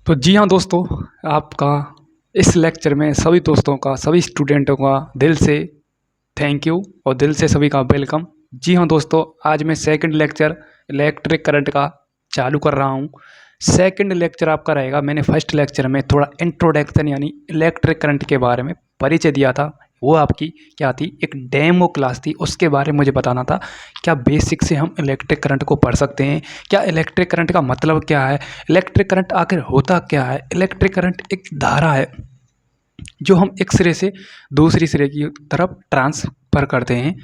तो जी हाँ दोस्तों, आपका इस लेक्चर में सभी दोस्तों का, सभी स्टूडेंटों का दिल से थैंक यू और दिल से सभी का वेलकम। जी हाँ दोस्तों, आज मैं सेकंड लेक्चर इलेक्ट्रिक करंट का चालू कर रहा हूँ। सेकंड लेक्चर आपका रहेगा। मैंने फर्स्ट लेक्चर में थोड़ा इंट्रोडक्शन यानी इलेक्ट्रिक करंट के बारे में परिचय दिया था। वो आपकी क्या थी, एक डेमो क्लास थी, उसके बारे में मुझे बताना था क्या बेसिक से हम इलेक्ट्रिक करंट को पढ़ सकते हैं, क्या इलेक्ट्रिक करंट का मतलब क्या है, इलेक्ट्रिक करंट आखिर होता क्या है। इलेक्ट्रिक करंट एक धारा है जो हम एक सिरे से दूसरी सिरे की तरफ ट्रांसफ़र करते हैं,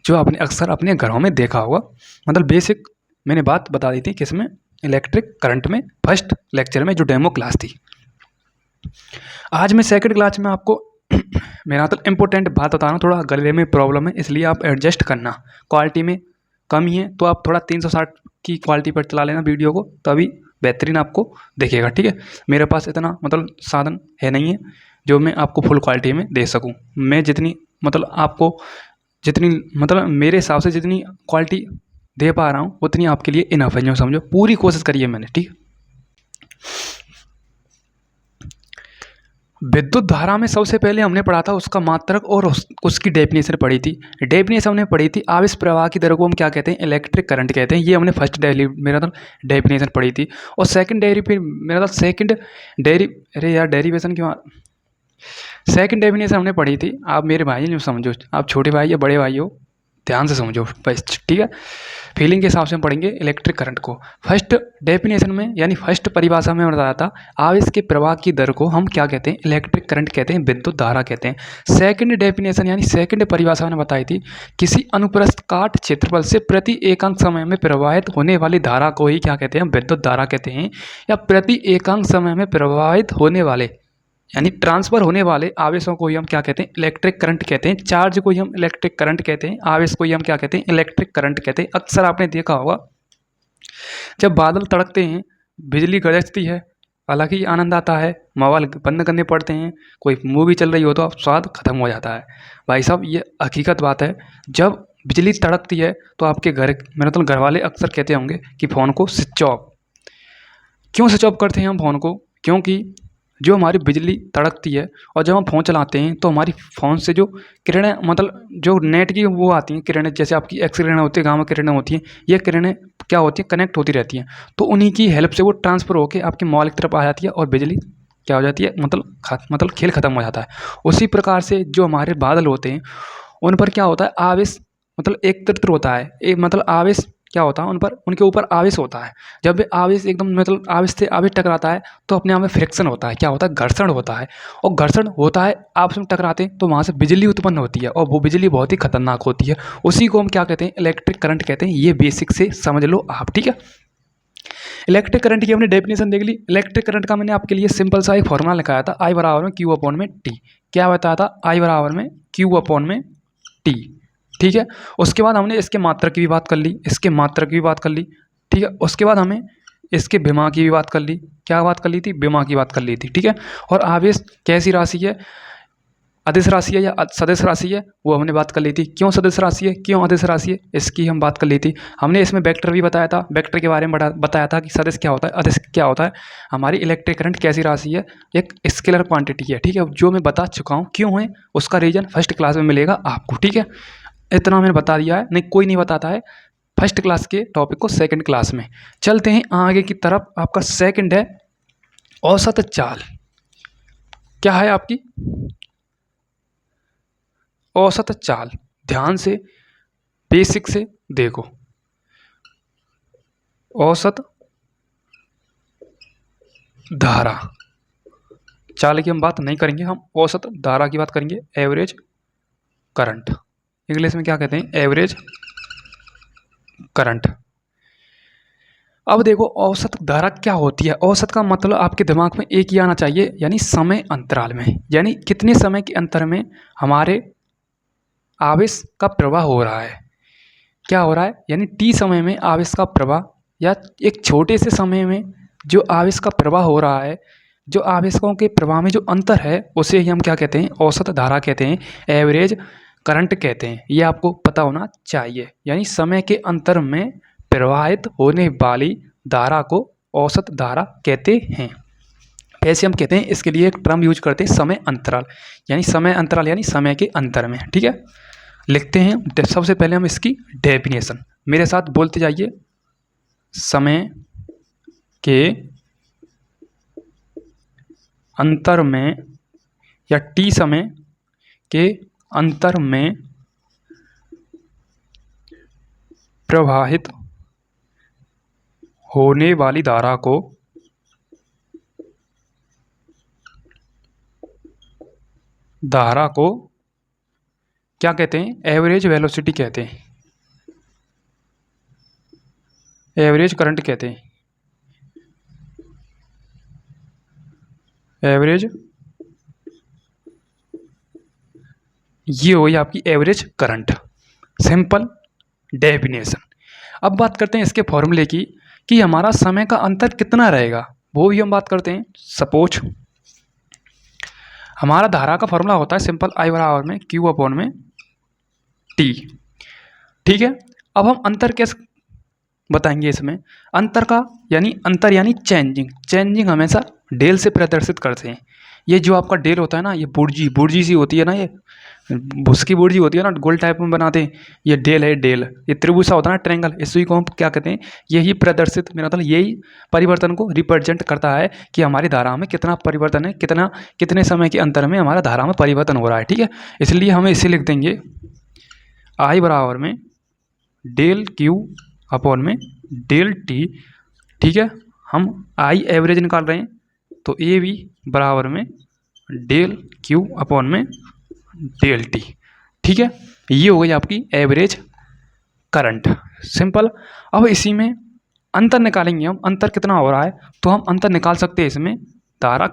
जो आपने अक्सर अपने घरों में देखा होगा। मतलब बेसिक मैंने बात बता दी थी किसमें, इलेक्ट्रिक करंट में, फर्स्ट लेक्चर में जो डेमो क्लास थी। आज मैं सेकंड क्लास में आपको मेरा तो इम्पोर्टेंट बात बता रहा हूँ। थोड़ा गले में प्रॉब्लम है, इसलिए आप एडजस्ट करना। क्वालिटी में कमी है तो आप थोड़ा 360 की क्वालिटी पर चला लेना वीडियो को, तभी बेहतरीन आपको दिखेगा। ठीक है, मेरे पास इतना मतलब साधन है नहीं है जो मैं आपको फुल क्वालिटी में दे सकूं। मैं जितनी मतलब आपको जितनी मतलब मेरे हिसाब से जितनी क्वालिटी दे पा रहा हूँ उतनी आपके लिए इनफ है, जो समझो। पूरी कोशिश करी है मैंने। ठीक है, विद्युत धारा में सबसे पहले हमने पढ़ा था उसका मात्रक और उसकी डेफिनेशन पढ़ी थी। डेफिनेशन हमने पढ़ी थी आवेश प्रवाह की दर को हम क्या कहते हैं, इलेक्ट्रिक करंट कहते हैं। ये हमने फर्स्ट मेरा तो डेफिनेशन पढ़ी थी। और सेकंड डेरी फिर मेरा तो सेकंड डेरी अरे यार डेरिवेशन क्यों, सेकंड डेफिनेशन हमने पढ़ी थी। आप मेरे भाई जो समझो, आप छोटे भाई या बड़े भाई हो, ध्यान से समझो बस। ठीक है, फीलिंग के हिसाब से हम पढ़ेंगे इलेक्ट्रिक करंट को। फर्स्ट डेफिनेशन में यानी फर्स्ट परिभाषा में बताया था आवेश के प्रवाह की दर को हम क्या कहते हैं, इलेक्ट्रिक करंट कहते हैं, विद्युत धारा कहते हैं। सेकंड डेफिनेशन यानी सेकंड परिभाषा ने बताई थी किसी अनुप्रस्थ काट क्षेत्रफल से प्रति एकांक समय में प्रवाहित होने वाली धारा को ही क्या कहते हैं, विद्युत धारा कहते हैं। या प्रति एकांक समय में प्रवाहित होने वाले यानी ट्रांसफर होने वाले आवेशों को ही हम क्या कहते हैं, इलेक्ट्रिक करंट कहते हैं। चार्ज को ही हम इलेक्ट्रिक करंट कहते हैं, आवेश को ही हम क्या कहते हैं, इलेक्ट्रिक करंट कहते हैं। अक्सर आपने देखा होगा जब बादल तड़कते हैं, बिजली गरजती है, हालांकि आनंद आता है, मोबाइल बंद करने पड़ते हैं, कोई मूवी चल रही हो तो स्वाद खत्म हो जाता है। भाई साहब, ये हकीकत बात है। जब बिजली तड़कती है तो आपके घर मेरे मतलब घर वाले अक्सर कहते होंगे कि फ़ोन को स्विच ऑफ। क्यों स्विच ऑफ करते हैं हम फ़ोन को? क्योंकि जो हमारी बिजली तड़कती है और जब हम फ़ोन चलाते हैं तो हमारी फ़ोन से जो किरणें मतलब जो नेट की वो आती हैं किरणें, जैसे आपकी एक्स किरणें होती है, गामा किरणें होती हैं, ये किरणें क्या होती हैं, कनेक्ट होती रहती हैं। तो उन्हीं की हेल्प से वो ट्रांसफ़र होकर आपके मोबाइल की तरफ आ जाती है और बिजली क्या हो जाती है, मतलब खेल ख़त्म हो जाता है। उसी प्रकार से जो हमारे बादल होते हैं उन पर क्या होता है, आवेश मतलब एक तत्व होता है, एक मतलब आवेश क्या होता है, उन पर उनके ऊपर आवेश होता है। जब भी आवेश एकदम मतलब आवेश से आवेश टकराता है तो अपने आप में फ्रिक्शन होता है, क्या होता है, घर्षण होता है। और घर्षण होता है, आपस में टकराते हैं तो वहाँ से बिजली उत्पन्न होती है और वो बिजली बहुत ही खतरनाक होती है। उसी को हम क्या कहते हैं, इलेक्ट्रिक करंट कहते हैं। ये बेसिक से समझ लो आप। ठीक है, इलेक्ट्रिक करंट की हमने डेफिनेशन देख ली। इलेक्ट्रिक करंट का मैंने आपके लिए सिंपल सा एक फॉर्मूला लिखाया था, आई बराबर में क्यू अपॉन में टी। क्या बताया था, आई बराबर में क्यू अपॉन में टी। ठीक है, उसके बाद हमने इसके मात्रक की भी बात कर ली, इसके मात्रक की भी बात कर ली। ठीक है, उसके बाद हमें इसके विमा की भी बात कर ली। क्या बात कर ली थी, विमा की बात कर ली थी। ठीक है, और आवेश कैसी राशि है, अदिश राशि है या सदिश राशि है, वो हमने बात कर ली थी। क्यों सदिश राशि है, क्यों अदिश राशि है, इसकी हम बात कर ली थी। हमने इसमें वेक्टर भी बताया था, वेक्टर के बारे में बताया था कि सदिश क्या होता है, अदिश क्या होता है। हमारी इलेक्ट्रिक करंट कैसी राशि है, एक स्केलर क्वांटिटी है। ठीक है, जो मैं बता चुका हूँ क्यों है, उसका रीजन फर्स्ट क्लास में मिलेगा आपको। ठीक है, इतना मैंने बता दिया है, नहीं कोई नहीं बताता है फर्स्ट क्लास के टॉपिक को सेकंड क्लास में। चलते हैं आगे की तरफ। आपका सेकंड है औसत चाल। क्या है आपकी औसत चाल? ध्यान से बेसिक से देखो, औसत धारा चाल की हम बात नहीं करेंगे, हम औसत धारा की बात करेंगे, एवरेज करंट। इंग्लिश में क्या कहते हैं, एवरेज करंट। अब देखो औसत धारा क्या होती है। औसत का मतलब आपके दिमाग में एक ही आना चाहिए, यानी समय अंतराल में, यानी कितने समय के अंतर में हमारे आवेश का प्रवाह हो रहा है। क्या हो रहा है, यानी टी समय में आवेश का प्रवाह, या एक छोटे से समय में जो आवेश का प्रवाह हो रहा है, जो आवेशकों के प्रवाह में जो अंतर है उसे ही हम क्या कहते हैं, औसत धारा कहते हैं, एवरेज करंट कहते हैं। ये आपको पता होना चाहिए। यानी समय के अंतर में प्रवाहित होने वाली धारा को औसत धारा कहते हैं। ऐसे हम कहते हैं, इसके लिए एक टर्म यूज करते हैं समय अंतराल, यानी समय अंतराल यानी समय के अंतर में। ठीक है, लिखते हैं सबसे पहले हम इसकी डेफिनेशन, मेरे साथ बोलते जाइए। समय के अंतर में या टी समय के अंतर में प्रवाहित होने वाली धारा को क्या कहते हैं? एवरेज वेलोसिटी कहते हैं, एवरेज करंट कहते हैं, एवरेज, ये हो गई आपकी एवरेज करंट, सिंपल डेफिनेशन। अब बात करते हैं इसके फॉर्मूले की कि हमारा समय का अंतर कितना रहेगा, वो भी हम बात करते हैं। सपोज हमारा धारा का फॉर्मूला होता है सिंपल, I बराबर में Q अपॉन में T। ठीक है, अब हम अंतर कैसे बताएंगे इसमें? अंतर का अंतर यानी चेंजिंग हमेशा डेल से प्रदर्शित करते हैं। ये जो आपका डेल होता है ना, ये बुर्जी सी होती है ना, ये भुस की बुर्जी होती है ना, गोल टाइप में बनाते हैं, ये डेल है, डेल। ये त्रिभुज सा होता है ना, ट्रायंगल, इसी को हम क्या कहते हैं? यही प्रदर्शित, मेरा मतलब यही परिवर्तन को रिप्रेजेंट करता है कि हमारी धारा में कितना परिवर्तन है, कितने समय के अंतर में हमारा धारा में परिवर्तन हो रहा है। ठीक है, इसलिए हम इसे लिख देंगे I बराबर में डेल Q अपॉन में डेल T। ठीक है, हम I एवरेज निकाल रहे हैं, तो ए भी बराबर में डेल Q अपॉन में डेल T। ठीक है, ये हो गई आपकी एवरेज करंट, सिंपल। अब इसी में अंतर निकालेंगे हम, अंतर कितना हो रहा है, तो हम अंतर निकाल सकते हैं इसमें। धारा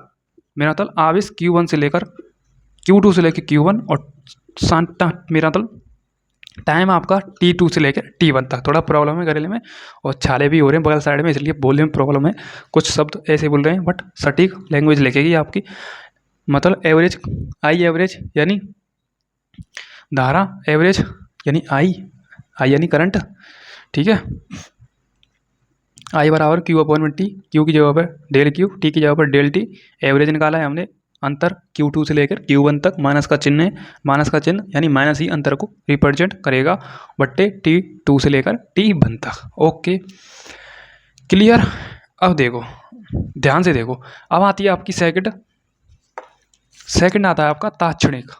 मेरा मतलब आवेश Q1 से लेकर Q2 से लेकर Q1, और मेरा मतलब टाइम आपका T2 से लेकर T1 तक। थोड़ा प्रॉब्लम है गले में और छाले भी हो रहे हैं बगल साइड में, इसलिए बोलने में प्रॉब्लम है, कुछ शब्द ऐसे बोल रहे हैं, बट सटीक लैंग्वेज लिखेगी आपकी। मतलब एवरेज, I एवरेज यानी धारा, एवरेज यानी I यानी करंट। ठीक है, I बराबर Q अपॉन में T, Q की जगह पर डेल Q, T की जगह पर डेल T। एवरेज निकाला है हमने, अंतर Q2 से लेकर Q1 तक, माइनस का चिन्ह है, माइनस का चिन्ह यानी माइनस ही अंतर को रिप्रेजेंट करेगा, बट्टे T2 से लेकर T1 तक। Okay, clear. अब देखो, ध्यान से देखो, अब आती है आपकी सेकंड आता है आपका तात्क्षणिक।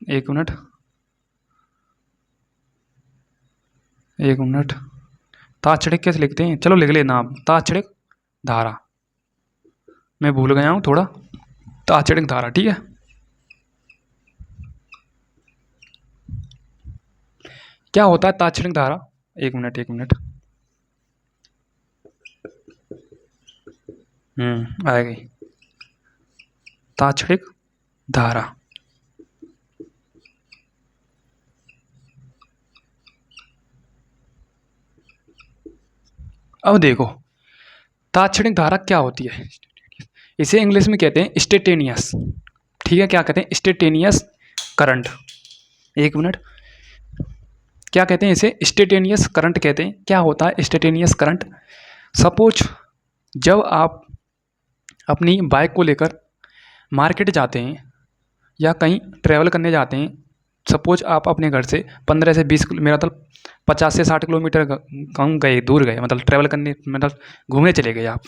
एक मिनट, तात्क्षणिक कैसे लिखते हैं? चलो लिख लेना आप, तात्क्षणिक धारा, मैं भूल गया हूँ थोड़ा, तात्क्षणिक धारा। ठीक है, क्या होता है तात्क्षणिक धारा? एक मिनट, आ गई तात्क्षणिक धारा। अब देखो, तात्क्षणिक धारा क्या होती है, इसे इंग्लिश में कहते हैं इंस्टेंटेनियस। ठीक है, क्या कहते हैं? Instantaneous current. एक मिनट, क्या कहते हैं इसे? इंस्टेंटेनियस करंट कहते हैं। क्या होता है इंस्टेंटेनियस करंट? सपोज जब आप अपनी बाइक को लेकर मार्केट जाते हैं या कहीं ट्रैवल करने जाते हैं, सपोज आप अपने घर से 15 से 20 मेरा मतलब 50 से 60 किलोमीटर कम गए, दूर गए, मतलब ट्रैवल करने, मतलब घूमने चले गए आप,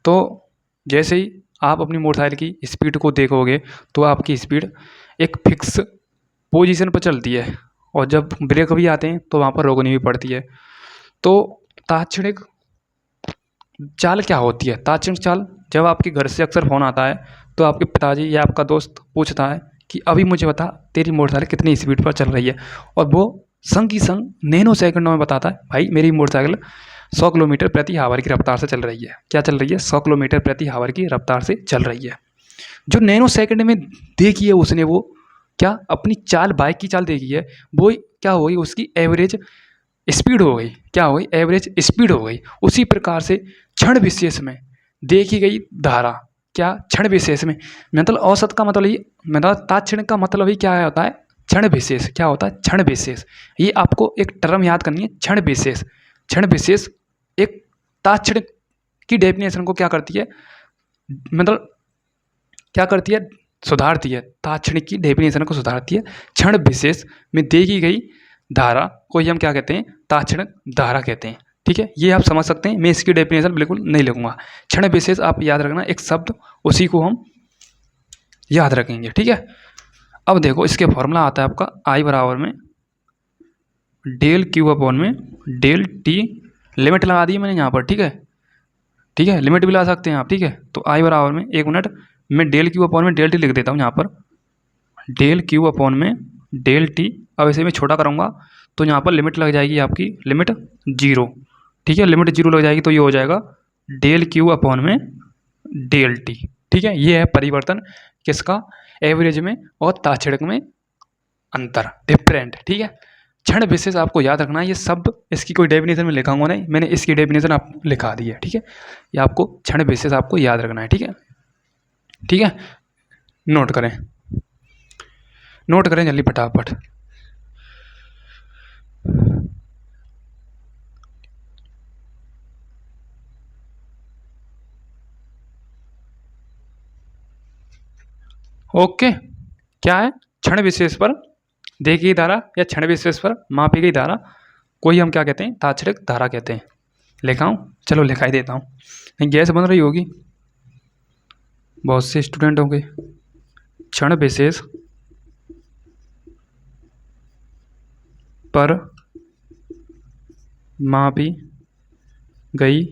तो जैसे ही आप अपनी मोटरसाइकिल की स्पीड को देखोगे तो आपकी स्पीड एक फिक्स पोजीशन पर चलती है, और जब ब्रेक भी आते हैं तो वहाँ पर रोकनी भी पड़ती है। तो तात्क्षणिक चाल क्या होती है? तात्क्षणिक चाल, जब आपके घर से अक्सर फ़ोन आता है तो आपके पिताजी या आपका दोस्त पूछता है कि अभी मुझे बता तेरी मोटरसाइकिल कितनी स्पीड पर चल रही है, और वो संग की संग नैनो सेकंडों में बताता है भाई मेरी मोटरसाइकिल 100 किलोमीटर प्रति आवर की रफ्तार से चल रही है। क्या चल रही है? 100 किलोमीटर प्रति आवर की रफ्तार से चल रही है। जो नैनो सेकंड में देखी है उसने, वो क्या अपनी चाल, बाइक की चाल देखी है, वो क्या हो गई? उसकी एवरेज स्पीड हो गई। क्या हो गई? एवरेज स्पीड हो गई। उसी प्रकार से क्षण विशेष में देखी गई धारा, क्या क्षण विशेष में, मतलब औसत का मतलब ये, मतलब तात्क्षणिक का मतलब ही क्या होता है? क्षण विशेष। क्या होता है? क्षण विशेष। ये आपको एक टर्म याद करनी है, क्षण विशेष। क्षण विशेष एक तात्क्षणिक की डेफिनेशन को क्या करती है, मतलब क्या करती है, सुधारती है। ताक्षणिक की डेफिनेशन को सुधारती है। क्षण विशेष में देखी गई धारा को ही हम क्या कहते हैं, ताक्षणिक धारा कहते हैं। ठीक है, ये आप समझ सकते हैं। मैं इसकी डेफिनेशन बिल्कुल नहीं लिखूंगा। क्षण विशेष आप याद रखना एक शब्द, उसी को हम याद रखेंगे। ठीक है, अब देखो इसके फॉर्मूला आता है आपका आई बराबर में डेल क्यू अपॉन में डेल टी। लिमिट लगा दी मैंने यहाँ पर। ठीक है, ठीक है, लिमिट भी ला सकते हैं आप। ठीक है, तो आई बराबर में, एक मिनट, मैं डेल क्यू अपॉन में डेल टी लिख देता हूँ यहाँ पर। डेल क्यू अपॉन में डेल टी। अब इसे मैं छोटा करूँगा तो यहाँ पर लिमिट लग जाएगी आपकी, लिमिट 0। ठीक है, लिमिट 0 लग जाएगी तो ये हो जाएगा डेल क्यू अपॉन में डेल टी। ठीक है, ये है परिवर्तन किसका, एवरेज में और ताक्षणिक में अंतर, डिफरेंट। ठीक है, क्षण विशेष आपको याद रखना है। ये शब्द इसकी कोई डेफिनेशन में लिखाऊंगा नहीं, मैंने इसकी डेफिनेशन आप लिखा दी है। ठीक है, ये आपको क्षण विशेष आपको याद रखना है। ठीक है, ठीक है, नोट करें, नोट करें जल्दी फटाफट। ओके, क्या है, क्षण विशेष पर देखी गई धारा या क्षण विशेष पर मापी गई धारा को ही हम क्या कहते हैं, ताक्षणिक धारा कहते हैं। लिखाऊं, चलो लिखाई देता हूँ। नहीं गैस बन रही होगी, बहुत से स्टूडेंट होंगे। क्षण विशेष पर मापी गई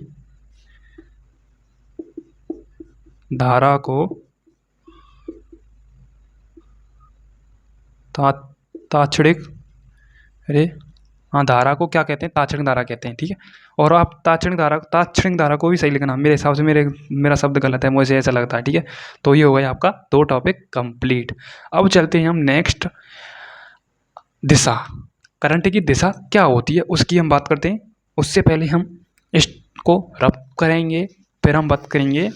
धारा को ताक्षणिक, अरे हाँ, धारा को क्या कहते हैं, ताक्षणिक धारा कहते हैं। ठीक है, और आप ताक्षणिक धारा को भी सही लिखना। मेरे हिसाब से मेरा शब्द गलत है, मुझे ऐसा लगता है। ठीक है, तो ये हो गया आपका 2 टॉपिक कंप्लीट। अब चलते हैं हम नेक्स्ट, दिशा। करंट की दिशा क्या होती है उसकी हम बात करते हैं। उससे पहले हम इसको रब करेंगे, फिर हम बात करेंगे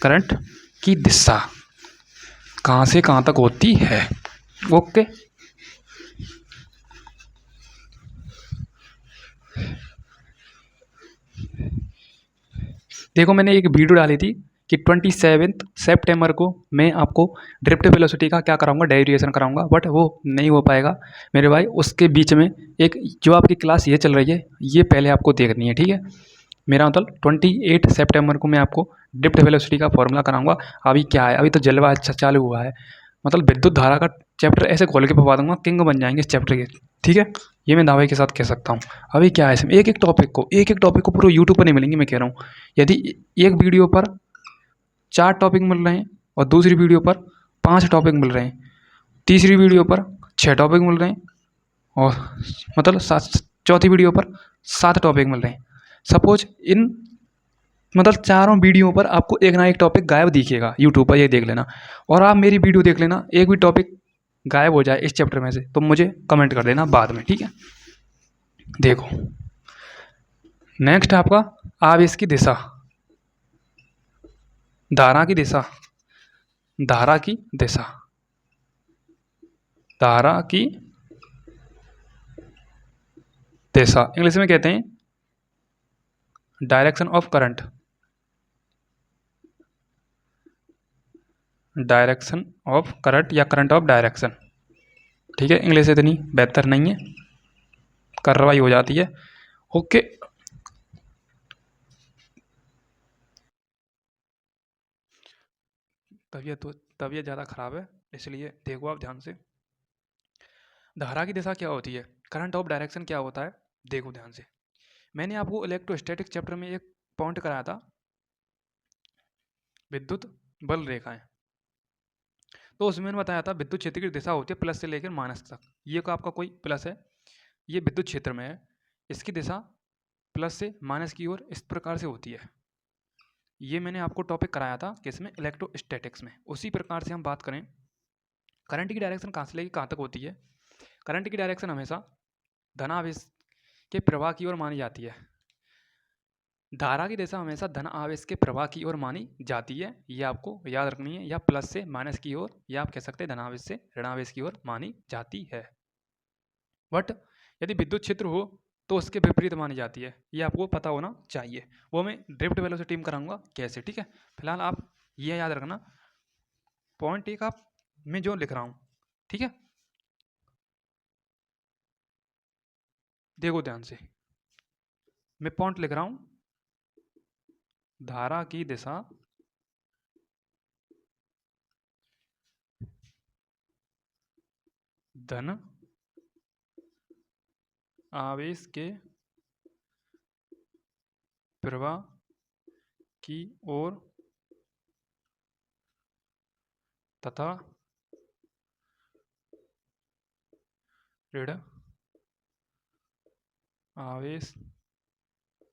करंट की दिशा कहाँ से कहाँ तक होती है। ओके, देखो मैंने एक वीडियो डाली थी कि 27 सितंबर को मैं आपको ड्रिफ्ट वेलोसिटी का क्या कराऊंगा, डेरिवेशन कराऊंगा, बट वो नहीं हो पाएगा मेरे भाई। उसके बीच में एक जो आपकी क्लास ये चल रही है, ये पहले आपको देखनी है। ठीक है, मेरा मतलब 28 सितंबर को मैं आपको ड्रिफ्ट वेलोसिटी का फॉर्मूला कराऊंगा। अभी क्या है, अभी तो जलवा अच्छा चालू हुआ है, मतलब विद्युत धारा का चैप्टर ऐसे खोल के पढ़ा दूंगा, किंग बन जाएंगे इस चैप्टर के। ठीक है, ये मैं दावे के साथ कह सकता हूँ। अभी क्या है इसमें, एक एक टॉपिक को पूरे यूट्यूब पर नहीं मिलेंगे, मैं कह रहा हूँ। यदि एक वीडियो पर 4 टॉपिक मिल रहे हैं और दूसरी वीडियो पर 5 टॉपिक मिल रहे हैं, तीसरी वीडियो पर 6 टॉपिक मिल रहे हैं, और मतलब चौथी वीडियो पर 7 टॉपिक मिल रहे हैं। सपोज इन मतलब चारों वीडियो पर आपको एक ना एक टॉपिक गायब दिखेगा यूट्यूब पर, ये देख लेना। और आप मेरी वीडियो देख लेना, एक भी टॉपिक गायब हो जाए इस चैप्टर में से तो मुझे कमेंट कर देना बाद में। ठीक है, देखो नेक्स्ट आपका आवेश की दिशा, धारा की दिशा, धारा की दिशा, धारा की दिशा इंग्लिश में कहते हैं direction of current, direction of current या करंट ऑफ डायरेक्शन। ठीक है, इंग्लिश इतनी बेहतर नहीं है, कार्रवाई हो जाती है। ओके, तबीयत ज़्यादा ख़राब है, इसलिए देखो आप ध्यान से। धारा की दिशा क्या होती है, करंट ऑफ डायरेक्शन क्या होता है, देखो ध्यान से। मैंने आपको इलेक्ट्रोस्टैटिक चैप्टर में एक पॉइंट कराया था, विद्युत बल रेखाएं। तो उसमें मैंने बताया था विद्युत क्षेत्र की दिशा होती है प्लस से लेकर माइनस तक। ये का आपका कोई प्लस है, ये विद्युत क्षेत्र में है, इसकी दिशा प्लस से माइनस की ओर इस प्रकार से होती है। ये मैंने आपको टॉपिक कराया था किसमें, इलेक्ट्रोस्टैटिक्स में। उसी प्रकार से हम बात करें करंट की डायरेक्शन कहाँ से लेकर कहाँ तक होती है। करंट की डायरेक्शन हमेशा धनावेश के प्रवाह की ओर मानी जाती है, धारा की दिशा हमेशा धन आवेश के प्रवाह की ओर मानी जाती है। ये आपको याद रखनी है, या प्लस से माइनस की ओर, या आप कह सकते हैं धनावेश से ऋणावेश की ओर मानी जाती है। बट यदि विद्युत क्षेत्र हो तो उसके विपरीत मानी जाती है। ये आपको पता होना चाहिए। वो मैं ड्रिफ्ट वेलोसिटी में कराऊंगा कैसे, ठीक है। फिलहाल आप ये याद रखना, पॉइंट एक आप मैं जो लिख रहा हूँ, ठीक है। देखो ध्यान से, मैं पॉइंट लिख रहा हूँ, धारा की दिशा धन आवेश के प्रवाह की ओर तथा ऋण आवेश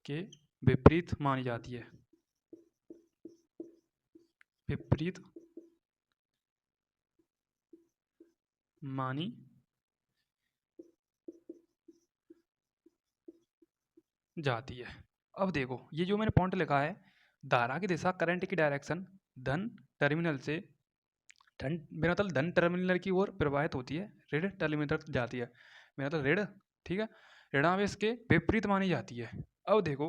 के विपरीत मानी जाती है। विपरीत मानी जाती है। अब देखो, ये जो मैंने पॉइंट लिखा है, धारा की दिशा करंट की डायरेक्शन धन टर्मिनल से धन, मेरा मतलब धन टर्मिनल की ओर प्रवाहित होती है, ऋण टर्मिनल तक जाती है, मेरा मतलब ऋण, ठीक है। ऋणावेश के विपरीत मानी जाती है। अब देखो,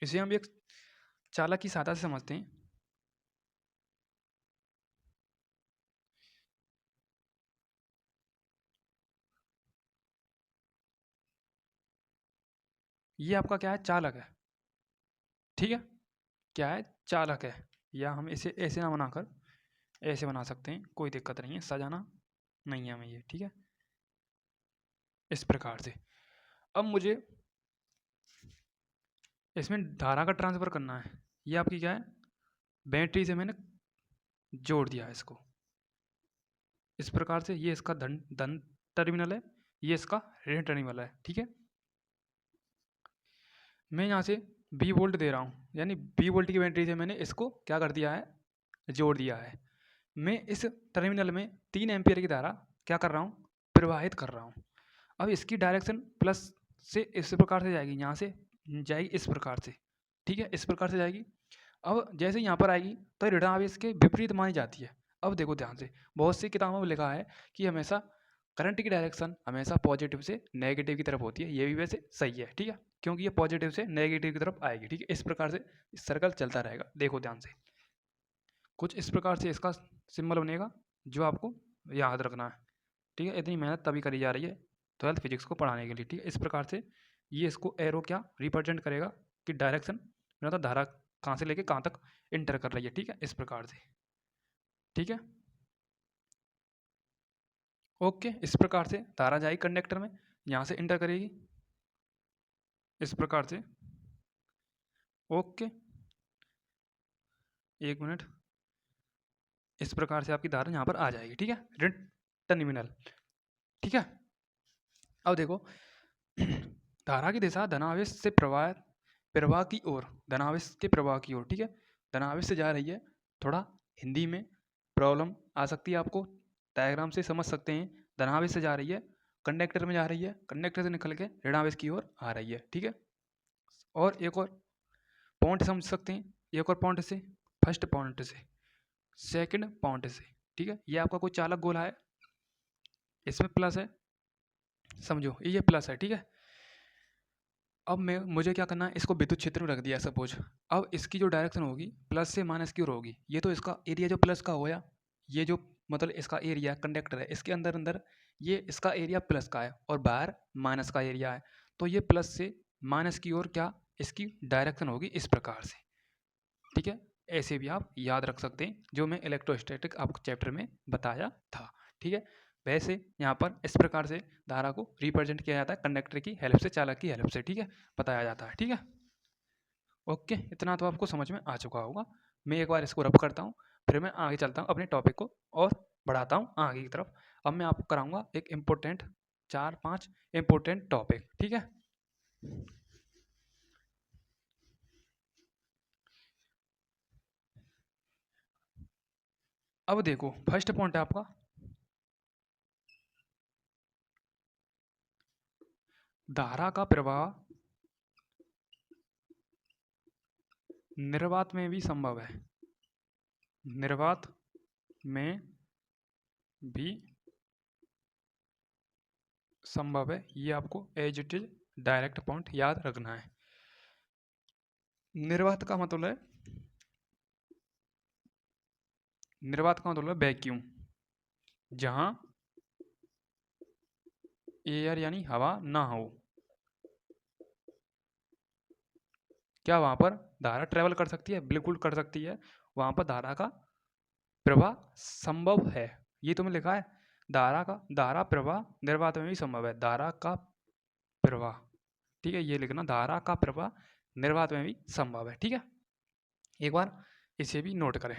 इसे हम एक चालक की सहायता से समझते हैं। ये आपका क्या है, चालक है, ठीक है। क्या है, चालक है। या हम इसे ऐसे ना बनाकर ऐसे बना सकते हैं, कोई दिक्कत नहीं है, सजाना नहीं है हमें ये, ठीक है। इस प्रकार से अब मुझे इसमें धारा का ट्रांसफर करना है। ये आपकी क्या है, बैटरी से मैंने जोड़ दिया है इसको इस प्रकार से। ये इसका धन धन टर्मिनल है, ये इसका ऋण टर्मिनल है, ठीक है। मैं यहाँ से बी वोल्ट दे रहा हूँ, यानी बी वोल्ट की बैटरी से मैंने इसको क्या कर दिया है, जोड़ दिया है। मैं इस टर्मिनल में 3 एम्पियर की धारा क्या कर रहा हूँ, प्रवाहित कर रहा हूँ। अब इसकी डायरेक्शन प्लस से इस प्रकार से जाएगी, यहाँ से जाएगी इस प्रकार से, ठीक है, इस प्रकार से जाएगी। अब जैसे यहाँ पर आएगी तो ऋणावेश के विपरीत मानी जाती है। अब देखो ध्यान से, बहुत सी किताबों में लिखा है कि हमेशा करंट की डायरेक्शन हमेशा पॉजिटिव से नेगेटिव की तरफ होती है। ये भी वैसे सही है, ठीक है, क्योंकि ये पॉजिटिव से नेगेटिव की तरफ आएगी, ठीक है। इस प्रकार से सर्कल चलता रहेगा। देखो ध्यान से, कुछ इस प्रकार से इसका सिंबल बनेगा, जो आपको याद रखना है, ठीक है। इतनी मेहनत तभी करी जा रही है 12th फिजिक्स को पढ़ाने के लिए, ठीक है। इस प्रकार से ये इसको एरो क्या रिप्रेजेंट करेगा कि डायरेक्शन मतलब धारा कहाँ से लेके कहाँ तक इंटर कर रही है, ठीक है, इस प्रकार से, ठीक है। ओके, इस प्रकार से धारा जाएगी कंडक्टर में, यहाँ से इंटर करेगी इस प्रकार से। ओके, एक मिनट, इस प्रकार से आपकी धारा यहाँ पर आ जाएगी, ठीक है, ऋण टर्मिनल, ठीक है। अब देखो, धारा की दिशा धनावेश से प्रवाह की ओर, धनावेश के प्रवाह की ओर, ठीक है। धनावेश से जा रही है। थोड़ा हिंदी में प्रॉब्लम आ सकती है आपको, डायग्राम से समझ सकते हैं। धनावेश से जा रही है, कंडक्टर में जा रही है, कंडक्टर से निकल के ऋणावेश की ओर आ रही है, ठीक है। और एक और पॉइंट समझ सकते हैं, एक और पॉइंट से, फर्स्ट पॉइंट से सेकंड पॉइंट से, ठीक है। ये आपका कोई चालक गोला है, इसमें प्लस है, समझो ये प्लस है, ठीक है। अब मैं मुझे क्या करना है, इसको विद्युत क्षेत्र में रख दिया सपोज। अब इसकी जो डायरेक्शन होगी प्लस से माइनस की ओर होगी। ये तो इसका एरिया जो प्लस का होया, ये जो मतलब इसका एरिया कंडक्टर है, इसके अंदर अंदर ये इसका एरिया प्लस का है और बाहर माइनस का एरिया है। तो ये प्लस से माइनस की ओर क्या इसकी डायरेक्शन होगी इस प्रकार से, ठीक है। ऐसे भी आप याद रख सकते हैं, जो मैं इलेक्ट्रोस्टैटिक आपको चैप्टर में बताया था, ठीक है। वैसे यहाँ पर इस प्रकार से धारा को रिप्रेजेंट किया जाता है कंडक्टर की हेल्प से, चालक की हेल्प से, ठीक है, बताया जाता है, ठीक है। ओके, इतना तो आपको समझ में आ चुका होगा। मैं एक बार इसको रब करता हूँ, फिर मैं आगे चलता हूँ अपने टॉपिक को और बढ़ाता हूँ आगे की तरफ। अब मैं आपको कराऊंगा एक इम्पोर्टेंट 4-5 इम्पोर्टेंट टॉपिक, ठीक है। अब देखो, फर्स्ट पॉइंट है आपका, धारा का प्रवाह निर्वात में भी संभव है। निर्वात में भी संभव है, ये आपको as it is direct point याद रखना है। निर्वात का मतलब है, निर्वात का मतलब है वैक्यूम, जहां एयर यानी हवा ना हो, क्या वहां पर धारा ट्रेवल कर सकती है? बिल्कुल कर सकती है। वहां पर धारा का प्रवाह संभव है। ये तुम्हें लिखा है, धारा प्रवाह निर्वात में भी संभव है। धारा का प्रवाह, ठीक है, ये लिखना, धारा का प्रवाह निर्वात में भी संभव है। ठीक है, एक बार इसे भी नोट करें।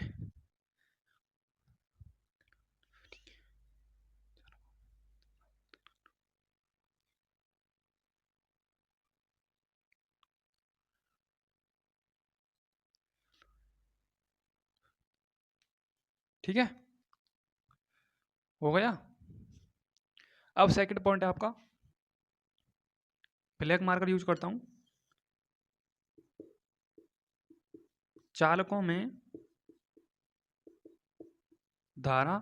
ठीक है, हो गया। अब सेकंड पॉइंट है आपका, ब्लैक मार्कर यूज करता हूं, चालकों में धारा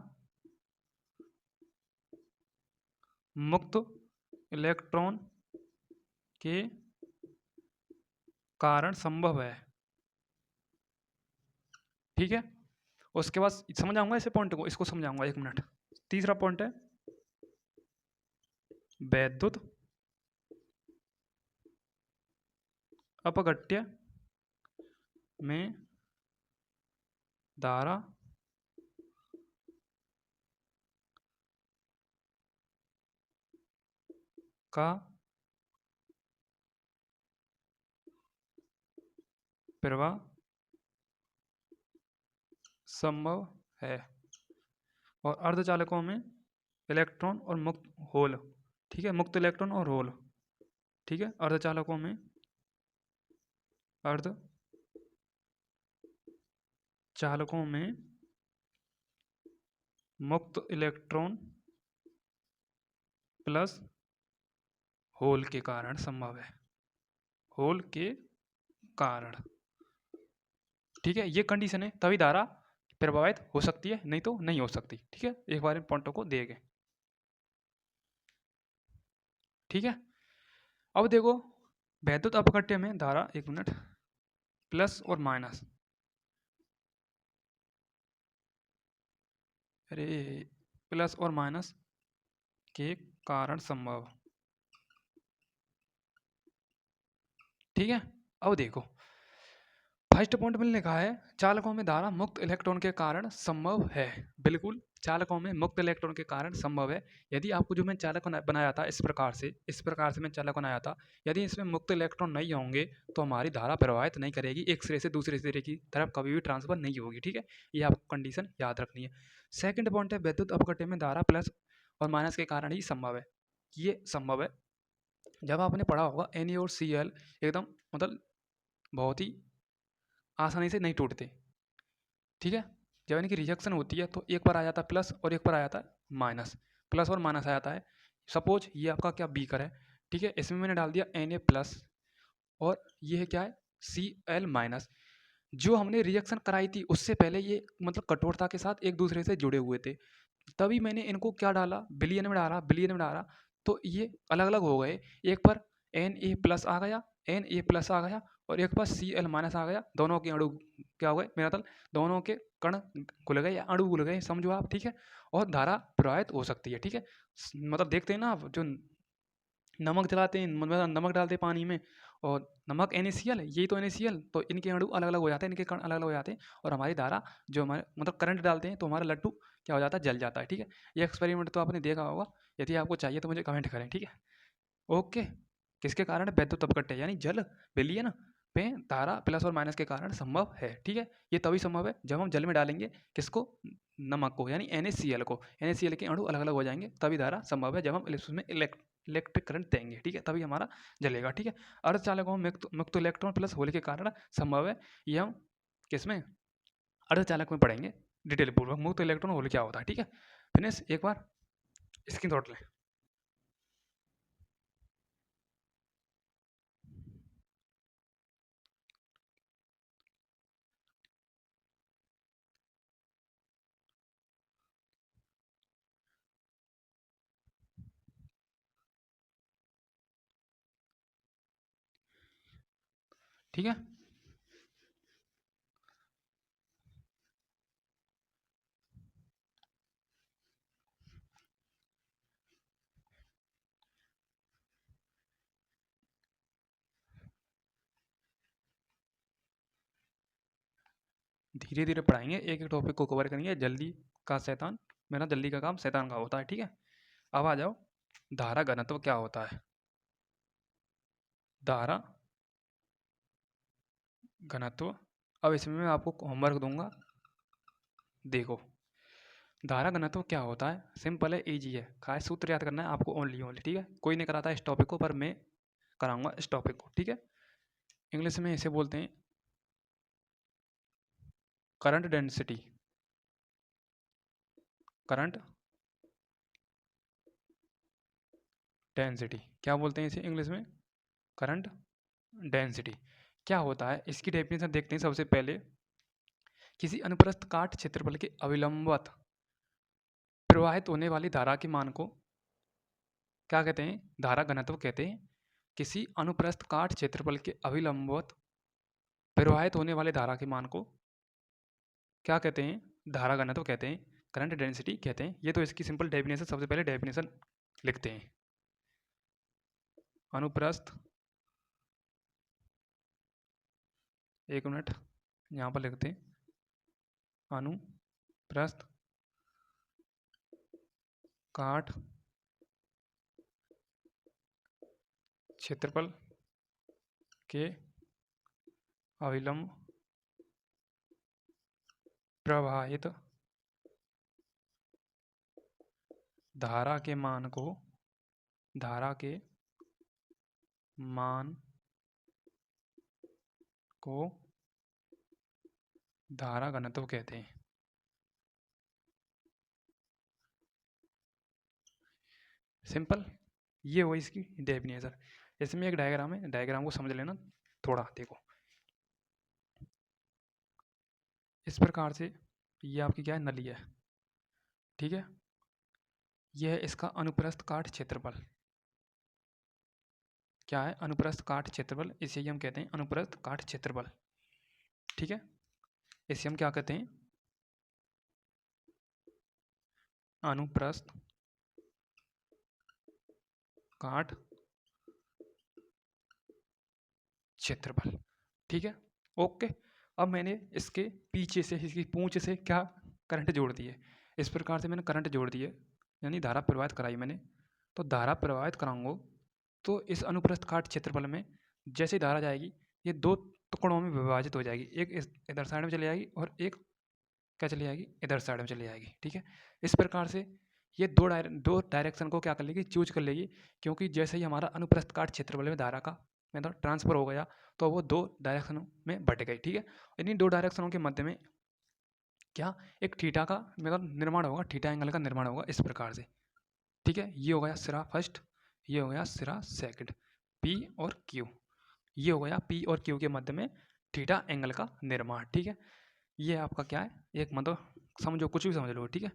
मुक्त इलेक्ट्रॉन के कारण संभव है। ठीक है, उसके बाद समझाऊंगा इसे पॉइंट को, इसको समझाऊंगा, एक मिनट। तीसरा पॉइंट है, वैद्युत अपघट्य में धारा का प्रवाह संभव है, और अर्धचालकों में इलेक्ट्रॉन और मुक्त होल, ठीक है, मुक्त इलेक्ट्रॉन और होल, ठीक है, अर्धचालकों में अर्ध चालकों में मुक्त इलेक्ट्रॉन प्लस होल के कारण संभव है, होल के कारण। ठीक है, ये कंडीशन है, तभी धारा प्रभावित हो सकती है, नहीं तो नहीं हो सकती। ठीक है, एक बार इन पॉइंटों को देखें। ठीक है, अब देखो, वैद्युत अपघट्य में धारा, एक मिनट, प्लस और माइनस, अरे, प्लस और माइनस के कारण संभव। ठीक है, अब देखो, फर्स्ट पॉइंट में लिखा है, चालकों में धारा मुक्त इलेक्ट्रॉन के कारण संभव है। बिल्कुल, चालकों में मुक्त इलेक्ट्रॉन के कारण संभव है। यदि आपको जो मैं चालक बनाया था, इस प्रकार से मैं चालक बनाया था, यदि इसमें मुक्त इलेक्ट्रॉन नहीं होंगे तो हमारी धारा प्रवाहित नहीं करेगी, एक सिरे से दूसरे सिरे की तरफ कभी भी ट्रांसफर नहीं होगी। ठीक है, ये आपको कंडीशन याद रखनी है। सेकंड पॉइंट है, विद्युत अपघट्य में धारा प्लस और माइनस के कारण ही संभव है। ये संभव है, जब आपने पढ़ा होगा Na और Cl एकदम मतलब बहुत ही आसानी से नहीं टूटते। ठीक है, जब इनकी रिजेक्शन होती है तो एक बार आ जाता है प्लस और एक बार आ जाता है माइनस, प्लस और माइनस आ जाता है। सपोज ये आपका क्या बीकर है, ठीक है, इसमें मैंने डाल दिया Na प्लस, और ये है क्या है, Cl माइनस। जो हमने रिएक्शन कराई थी उससे पहले ये मतलब कठोरता के साथ एक दूसरे से जुड़े हुए थे, तभी मैंने इनको क्या डाला, बिलियन में डाला, तो ये अलग अलग हो गए। एक पर Na प्लस आ गया और एक पर Cl माइनस आ गया, दोनों के अणु क्या हो गए, मेरा मतलब दोनों के कण खुल गए या अणु खुल गए, समझो आप। ठीक है, और धारा प्रवाहित हो सकती है। ठीक है, मतलब देखते हैं ना आप, जो नमक जलाते हैं, मतलब नमक डालते हैं पानी में, और नमक NaCl है, यही तो NaCl, तो इनके अणु अलग अलग हो जाते हैं, इनके कण अलग अलग हो जाते हैं, और हमारी धारा, जो हमारे मतलब करंट डालते हैं तो हमारा लड्डू क्या हो जाता है, जल जाता है। ठीक है, ये एक्सपेरिमेंट तो आपने देखा होगा, यदि आपको चाहिए तो मुझे कमेंट करें। ठीक है, ओके। किसके कारण? वैद्युत अपघट्य यानी जल विलयन में धारा प्लस और माइनस के कारण संभव है। ठीक है, ये तभी संभव है जब हम जल में डालेंगे किसको, नमक को, यानी NaCl को, NaCl के अणु अलग अलग हो जाएंगे, तभी धारा संभव है। जब हम उसमें इलेक्ट्रिक करंट देंगे, ठीक है, तभी हमारा जलेगा। ठीक है, अर्धचालकों में मुक्त मुक्त इलेक्ट्रॉन प्लस होल के कारण संभव है। ये हम किसमें, अर्धचालक में पढ़ेंगे डिटेल पूर्वक, मुक्त इलेक्ट्रॉन होल क्या होता है। ठीक है, फिनिश, एक बार स्क्रीन शॉट लें। ठीक है। धीरे धीरे पढ़ाएंगे, एक एक टॉपिक को कवर करेंगे। जल्दी का शैतान, मेरा जल्दी का काम शैतान का होता है, ठीक है। अब आ जाओ, धारा घनत्व क्या होता है। धारा घनत्व, अब इसमें मैं आपको होमवर्क दूंगा, देखो। धारा घनत्व क्या होता है, सिंपल है, इजी है, खास सूत्र याद करना है आपको, ओनली ओनली, ठीक है। कोई नहीं कराता इस टॉपिक को, पर मैं कराऊंगा इस टॉपिक को, ठीक है। इंग्लिश में इसे बोलते हैं करंट डेंसिटी। करंट डेंसिटी क्या बोलते हैं इसे इंग्लिश में, करंट डेंसिटी। क्या होता है इसकी डेफिनेशन देखते हैं सबसे पहले। किसी अनुप्रस्थ काट क्षेत्रफल के अविलंबवत प्रवाहित होने वाली धारा के मान को क्या कहते हैं, धारा घनत्व कहते हैं। किसी अनुप्रस्थ काट क्षेत्रफल के अविलंबवत प्रवाहित होने वाले धारा के मान को क्या कहते हैं, धारा घनत्व कहते हैं, करंट डेंसिटी कहते हैं। ये तो इसकी सिंपल डेफिनेशन, सबसे पहले डेफिनेशन लिखते हैं। अनुप्रस्थ, एक मिनट यहाँ पर लिखते हैं, अनुप्रस्थ काट क्षेत्रफल के अविलंब प्रवाहित धारा के मान को, धारा के मान को धारा घनत्व कहते हैं। सिंपल, ये हो इसकी डेफिनेशन। इसमें एक डायग्राम है, डायग्राम को समझ लेना थोड़ा, देखो इस प्रकार से। ये आपकी क्या है, नली है, ठीक है। यह है इसका अनुप्रस्थ काट क्षेत्रफल। क्या है, अनुप्रस्थ काट क्षेत्रफल, इसे ही हम कहते हैं अनुप्रस्थ काट क्षेत्रफल, ठीक है। इसे हम क्या कहते हैं, अनुप्रस्थ काट क्षेत्रफल, ठीक है। ओके, अब मैंने इसके पीछे से, इसकी पूंछ से क्या करंट जोड़ दी है, इस प्रकार से मैंने करंट जोड़ दी है, यानी धारा प्रवाहित कराई मैंने। तो धारा प्रवाहित कराऊंगा तो इस अनुप्रस्थ काट क्षेत्रफल में जैसे धारा जाएगी, ये दो टुकड़ों में विभाजित हो जाएगी, एक इस इधर साइड में चली जाएगी और एक क्या चली जाएगी, इधर साइड में चली जाएगी, ठीक है। इस प्रकार से ये दो डायरेक्शन को क्या कर लेगी, चूज कर लेगी। क्योंकि जैसे ही हमारा अनुप्रस्थ काट क्षेत्रफल में धारा का मतलब ट्रांसफर हो गया, तो वो दो डायरेक्शनों में बट गई, ठीक है। इन्हीं दो डायरेक्शनों के मध्य में क्या एक थीटा का मतलब निर्माण होगा, थीटा एंगल का निर्माण होगा इस प्रकार से, ठीक है। ये हो गया सिरा फर्स्ट, ये हो गया सिरा सेकंड, पी और क्यू। ये हो गया पी और क्यू के मध्य में थीटा एंगल का निर्माण, ठीक है। ये आपका क्या है, एक मतलब समझो, कुछ भी समझ लो, ठीक है,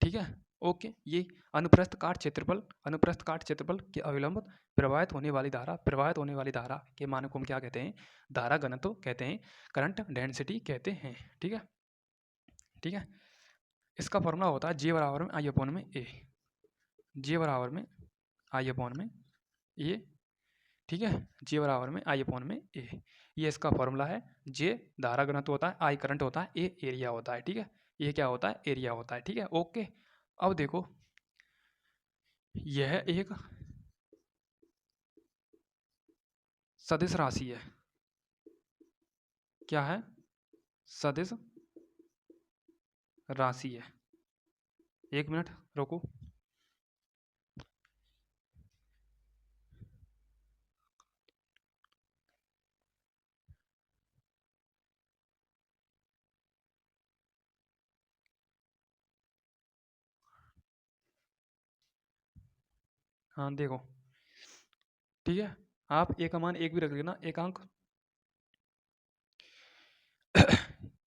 ठीक है। ओके, ये अनुप्रस्थ काट क्षेत्रफल, अनुप्रस्थ काट क्षेत्रफल के अविलंब प्रवाहित होने वाली धारा, प्रवाहित होने वाली धारा के मान को हम क्या कहते हैं, धारा घनत्व कहते हैं, करंट डेंसिटी कहते हैं, ठीक है, ठीक है। इसका फॉर्मूला होता है जे बराबर में आई अपॉन में ए, जे बराबर में आई अपॉन में ए, ठीक है, जे बराबर में आई अपॉन में ए, ये इसका फॉर्मूला है। जे धारा घनत्व होता है, आई करंट होता है, ए एरिया होता है, ठीक है। ये क्या होता है, एरिया होता है, ठीक है। ओके, अब देखो यह एक सदिश राशि है। क्या है, सदिश राशि है। एक मिनट रोको, हाँ देखो, ठीक है। आप एक मान एक भी रख लेना, एक अंक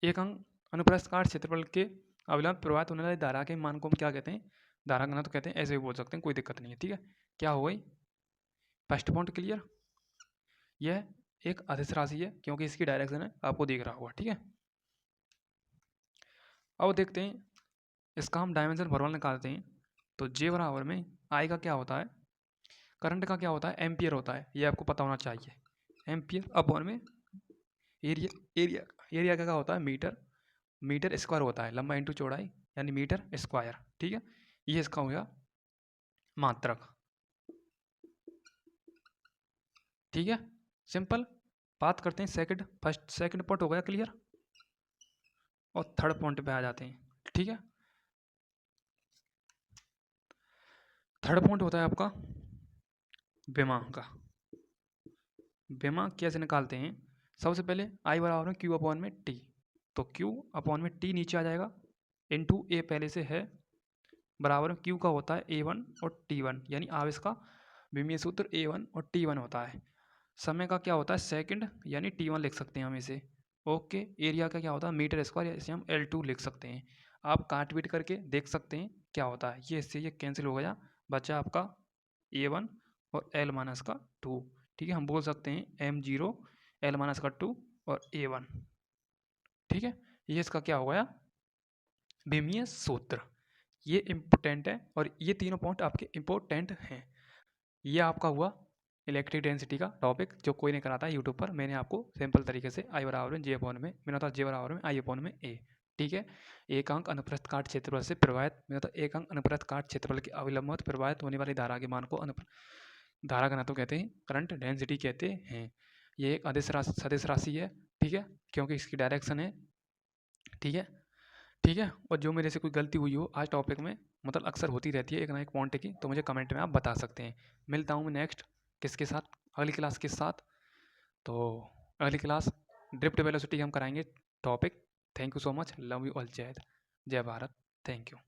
एक अंक अनुप्रस्थ काट क्षेत्रफल के अविलंब प्रवाहित होने वाली धारा के मान को हम क्या कहते हैं, धारा घनत्व कहते हैं, ऐसे भी बोल सकते हैं, कोई दिक्कत नहीं है, ठीक है। क्या हो गई, फर्स्ट पॉइंट क्लियर। यह एक अदिश राशि है क्योंकि इसकी डायरेक्शन है आपको दिख रहा होगा, ठीक है। अब देखते हैं इसका हम डायमेंशन फॉर्मूला निकालते हैं। तो जे बराबर में आई का क्या होता है, करंट का क्या होता है, एम्पियर होता है, ये आपको पता होना चाहिए। एम्पियर अपॉन में एरिया, एरिया का क्या होता है, मीटर, मीटर स्क्वायर होता है, लंबा इंटू चौड़ाई यानी मीटर स्क्वायर, ठीक है। ये इसका हो गया मात्रक, ठीक है। सिंपल। बात करते हैं सेकंड, फर्स्ट सेकंड पॉइंट हो गया क्लियर, और थर्ड पॉइंट पे आ जाते हैं, ठीक है। थर्ड पॉइंट होता है आपका विमा का। विमा कैसे निकालते हैं, सबसे पहले आई बराबर में क्यू अपॉन में टी, तो क्यू अपॉन में टी नीचे आ जाएगा, इनटू ए पहले से है, बराबर में क्यू का होता है A1 और T1, यानी आवेश का विमीय सूत्र A1 और T1 होता है। समय का क्या होता है सेकंड, यानी T1 लिख सकते हैं हम इसे। ओके, एरिया का क्या होता है मीटर स्क्वायर, इसे हम L2 लिख सकते हैं। आप काट पीट करके देख सकते हैं क्या होता है, ये इससे ये कैंसिल हो गया, बचा आपका A1 और L-2, ठीक है। हम बोल सकते हैं M0 L-2 और A1, ठीक है। ये इसका क्या हो गया विमीय सूत्र, ये इम्पोर्टेंट है और ये तीनों पॉइंट आपके इम्पोर्टेंट हैं। ये आपका हुआ इलेक्ट्रिक डेंसिटी का टॉपिक, जो कोई नहीं कराता है यूट्यूब पर, मैंने आपको सिंपल तरीके से आई बराबर में जे अपॉन में, मेरा था जे बराबर में आई अपॉन में ए, ठीक है। एकांक अनुप्रस्थ काट क्षेत्रफल से प्रवाहित, मेरा था एकांक अनुप्रस्थ काट क्षेत्रफल के अविलंबित प्रवाहित होने वाली धारा के मान को धारा घनत्व कहते हैं, करंट डेंसिटी कहते हैं। ये एक अदिश राशि, सदिश राशि है, ठीक है, क्योंकि इसकी डायरेक्शन है, ठीक है, ठीक है। और जो मेरे से कोई गलती हुई हो आज टॉपिक में, मतलब अक्सर होती रहती है एक ना एक पॉइंट की, तो मुझे कमेंट में आप बता सकते हैं। मिलता हूँ मैं नेक्स्ट किसके साथ, अगली क्लास के साथ। तो अगली क्लास ड्रिफ्ट वेलोसिटी हम कराएंगे topic. Thank you so much, love you all, जय हिंद, जय भारत, थैंक यू।